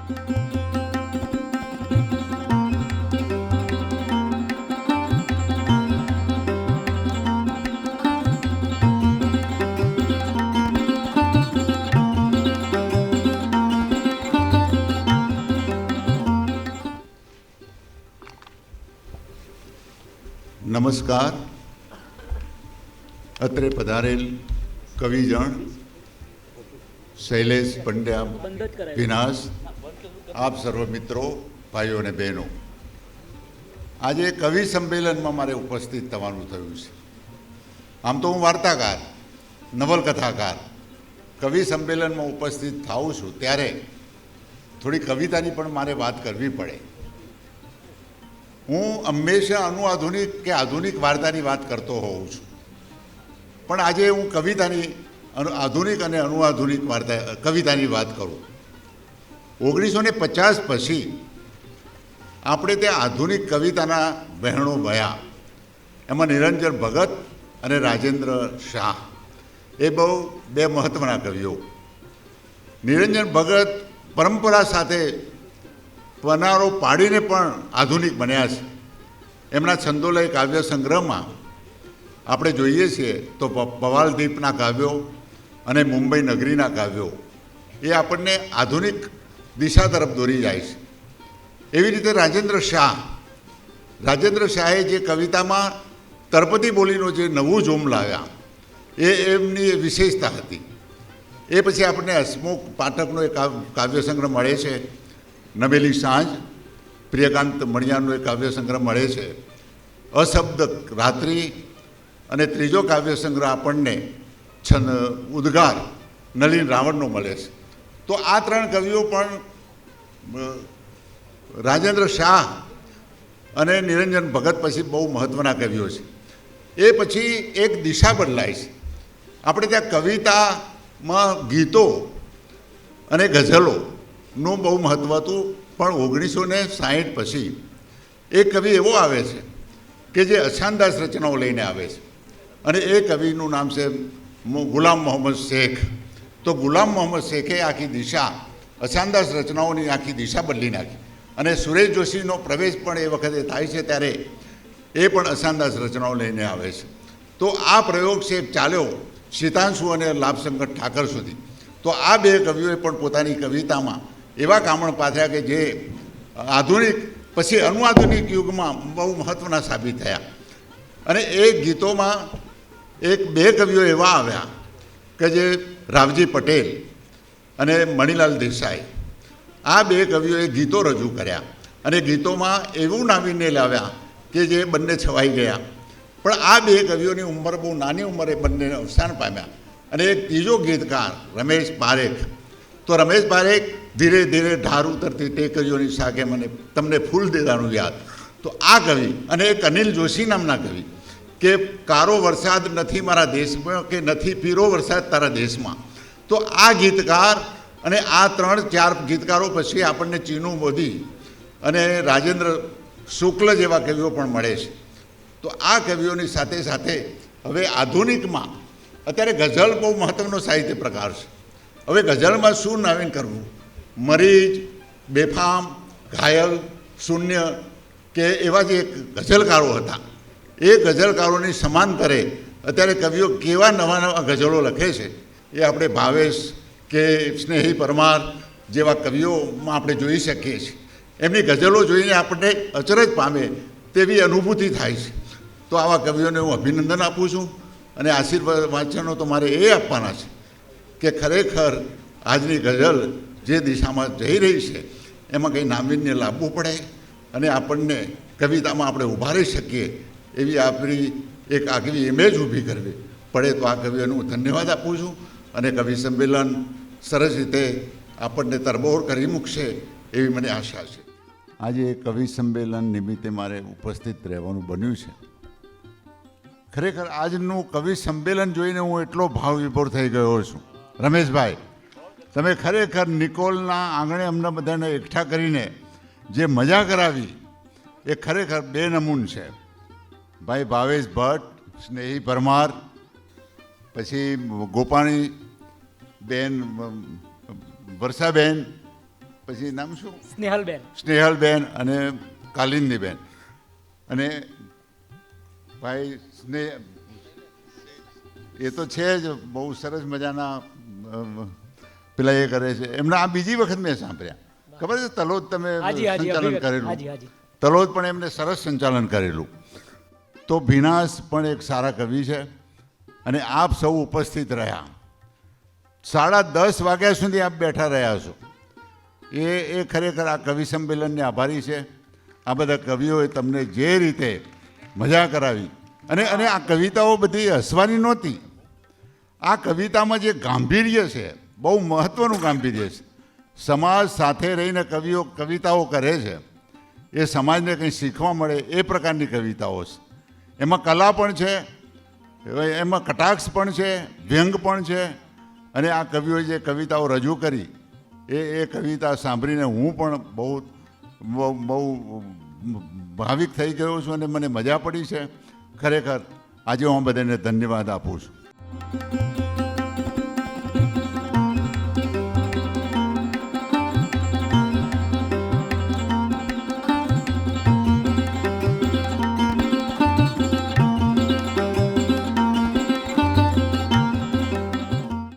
નમસ્કાર. અત્રે પધારેલ કવિજણ શૈલેષ પંડ્યા વિનાશ, આપ સર્વ મિત્રો, ભાઈઓ અને બહેનો, આજે કવિ સંમેલનમાં મારે ઉપસ્થિત થવાનું થયું છે. આમ તો હું વાર્તાકાર, નવલકથાકાર, કવિ સંમેલનમાં ઉપસ્થિત થાઉં છું ત્યારે થોડી કવિતાની પણ મારે વાત કરવી પડે. હું હંમેશા અનુઆધુનિક કે આધુનિક વાર્તાની વાત કરતો હોઉં છું, પણ આજે હું કવિતાની આધુનિક અને અનુઆધુનિક વાર્તા કવિતાની વાત કરું. 1950 પછી આપણે ત્યાં આધુનિક કવિતાના વહેણો વહ્યા. એમાં નિરંજન ભગત અને રાજેન્દ્ર શાહ એ બે મહત્ત્વના કવિઓ. નિરંજન ભગત પરંપરા સાથે પનારો પાડીને પણ આધુનિક બન્યા છે. એમના છંદોલય કાવ્ય સંગ્રહમાં આપણે જોઈએ છીએ તો પવાલદીપના કાવ્યો અને મુંબઈ નગરીના કાવ્યો એ આપણને આધુનિક દિશા તરફ દોરી જાય છે. એવી રીતે રાજેન્દ્ર શાહે જે કવિતામાં તળપદી બોલીનો જે નવું જોમ લાવ્યા એ એમની વિશેષતા હતી. એ પછી આપણને હસમુખ પાઠકનો એક કાવ્ય સંગ્રહ મળે છે, નવેલી સાંજ, પ્રિયકાંત મણિયારનો એક કાવ્ય સંગ્રહ મળે છે, અશબ્દ રાત્રિ, અને ત્રીજો કાવ્ય સંગ્રહ આપણને ઉદ્ગાર નલિન રાવણનો મળે છે. તો આ ત્રણ કવિઓ પણ રાજેન્દ્ર શાહ અને નિરંજન ભગત પછી બહુ મહત્ત્વના કવિઓ છે. એ પછી એક દિશા બદલાય છે. આપણે ત્યાં કવિતામાં ગીતો અને ગઝલોનું બહુ મહત્ત્વ હતું, પણ 1960 પછી એક કવિ એવો આવે છે કે જે અશાનદાસ રચનાઓ લઈને આવે છે, અને એ કવિનું નામ છે ગુલામ મોહમ્મદ શેખ. તો ગુલામ મોહમ્મદ શેખે આખી દિશા, અશાનદાસ રચનાઓની આખી દિશા બદલી નાખી. અને સુરેશ જોશીનો પ્રવેશ પણ એ વખતે થાય છે ત્યારે એ પણ અશાનદાસ રચનાઓ લઈને આવે છે. તો આ પ્રયોગ છે ચાલ્યો શીતાંશુ અને લાભશંકર ઠાકર સુધી. તો આ બે કવિઓએ પણ પોતાની કવિતામાં એવા કામણ પાથર્યા કે જે આધુનિક પછી અનુઆધુનિક યુગમાં બહુ મહત્ત્વના સાબિત થયા. અને એ ગીતોમાં બે કવિઓ એવા આવ્યા કે જે રાવજી પટેલ અને મણિલાલ દેસાઈ, આ બે કવિઓએ ગીતો રજૂ કર્યા અને ગીતોમાં એવું નાવીન્ય લાવ્યા કે જે બંને છવાઈ ગયા. પણ આ બે કવિઓની ઉંમર બહુ નાની ઉંમરે બંને અવસાન પામ્યા. અને એક ત્રીજો ગીતકાર રમેશ પારેખ. તો રમેશ પારેખ ધીરે ધીરે ઢાર ઉતરતી ટેકરીઓની શાખે મને તમને ફૂલ દેવાનું યાદ. તો આ કવિ અને એક અનિલ જોશી નામના કવિ કે કારો વરસાદ નથી મારા દેશમાં કે નથી પીરો વરસાદ તારા દેશમાં. તો આ ગીતકાર અને આ 3-4 ગીતકારો પછી આપણને ચીનુ મોદી અને રાજેન્દ્ર શુક્લ જેવા કવિઓ પણ મળે છે. તો આ કવિઓની સાથે સાથે હવે આધુનિકમાં અત્યારે ગઝલ બહુ મહત્ત્વનો સાહિત્ય પ્રકાર છે. હવે ગઝલમાં શું નવીન કરવું? મરીજ, બેફામ, ઘાયલ, શૂન્ય કે એવા જે ગઝલકારો હતા એ ગઝલકારોની સમાંતરે અત્યારે કવિઓ કેવા નવા નવા ગઝલો લખે છે એ આપણે ભાવેશ કે સ્નેહી પરમાર જેવા કવિઓમાં આપણે જોઈ શકીએ છીએ. એમની ગઝલો જોઈને આપણને અચરજ પામે તેવી અનુભૂતિ થાય છે. તો આવા કવિઓને હું અભિનંદન આપું છું. અને આશીર્વાદ વાંચનો તો મારે એ આપવાના છે કે ખરેખર આજની ગઝલ જે દિશામાં જઈ રહી છે એમાં કંઈ નાવીન્ય લાવવું પડે અને આપણને કવિતામાં આપણે ઊભા રહી શકીએ એવી આપણી એક આગવી ઇમેજ ઊભી કરવી પડે. તો આ કવિઓને હું ધન્યવાદ આપું છું. અને કવિ સંમેલન સરસ રીતે આપણને તરબોળ કરી મૂકશે એવી મને આશા છે. આજે કવિ સંમેલન નિમિત્તે મારે ઉપસ્થિત રહેવાનું બન્યું છે. ખરેખર આજનું કવિ સંમેલન જોઈને હું એટલો ભાવ વિભોર થઈ ગયો છું. રમેશભાઈ, તમે ખરેખર નિકોલના આંગણે અમને બધાને એકઠા કરીને જે મજા કરાવી એ ખરેખર બેનમૂન છે. ભાઈ ભાવેશ ભટ્ટ, સ્નેહી પરમાર, પછી ગોપાણી બેન, વર્ષાબેન પછી નામ શું? સ્નેહલબેન. સ્નેહલબેન અને કાલિંદીબેન. અને ભાઈ સ્નેહ એ તો છે જ, બહુ સરસ મજાના પેલા એ કરે છે. એમના આ બીજી વખત મેં સાંભળ્યા. ખબર છે તલોદ તમે સંચાલન કરેલું, તલોદ પણ એમને સરસ સંચાલન કરેલું. તો ભીનાસ પણ એક સારા કવિ છે અને આપ સૌ ઉપસ્થિત રહ્યા. 10:30 વાગ્યા સુધી આપ બેઠા રહ્યા છો. એ ખરેખર આ કવિ સંમેલનને આભારી છે. આ બધા કવિઓએ તમને જે રીતે મજા કરાવી, અને આ કવિતાઓ બધી હસવાની નહોતી. આ કવિતામાં જે ગાંભીર્ય છે, બહુ મહત્ત્વનું ગાંભીર્ય છે. સમાજ સાથે રહીને કવિઓ કવિતાઓ કરે છે, એ સમાજને કંઈ શીખવા મળે એ પ્રકારની કવિતાઓ છે. એમાં કલા પણ છે, એમાં કટાક્ષ પણ છે, વ્યંગ પણ છે. અને આ કવિઓએ જે કવિતાઓ રજૂ કરી એ કવિતા સાંભળીને હું પણ બહુ ભાવિક થઈ ગયો છું અને મને મજા પડી છે. ખરેખર આજે હું બધાને ધન્યવાદ આપું છું.